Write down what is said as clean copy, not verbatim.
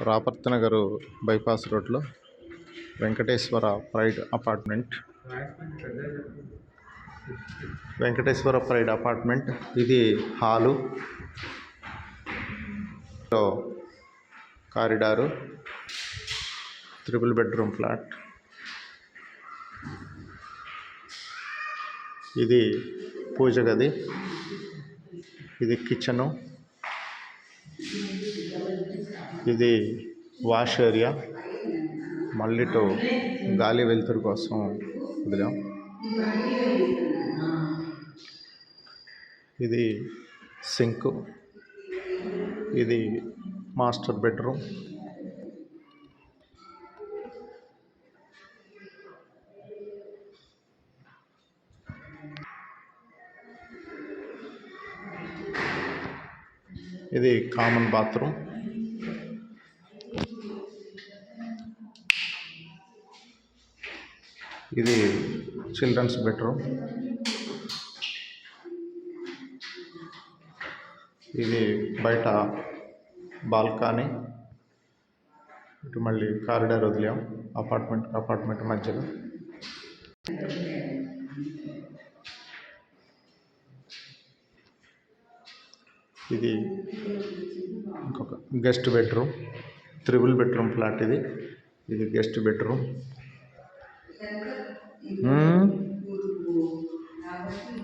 Raparthi Nagar bypass రోడ్లో Venkateswara pride apartment. Venkateswara pride apartment. ఇది hall, corridor, 3 bedroom flat. ఇది పూజ గది, ఇది కిచెను, ఇది వాష్ ఏరియా. మళ్ళీ గాలి వెలుతురు కోసం వదిలాం. ఇది సింక్, ఇది మాస్టర్ బెడ్రూమ్. ఇది కామన్ బాత్రూమ్. ఇది చిల్డ్రన్స్ బెడ్రూమ్. ఇది బయట బాల్కనీ. ఇటు మళ్ళీ కారిడార్ వదిలాం అపార్ట్మెంట్ మధ్యలో. ఇది ఇంకొక గెస్ట్ బెడ్రూమ్, 3 బెడ్రూమ్ ఫ్లాట్. ఇది గెస్ట్ బెడ్రూమ్.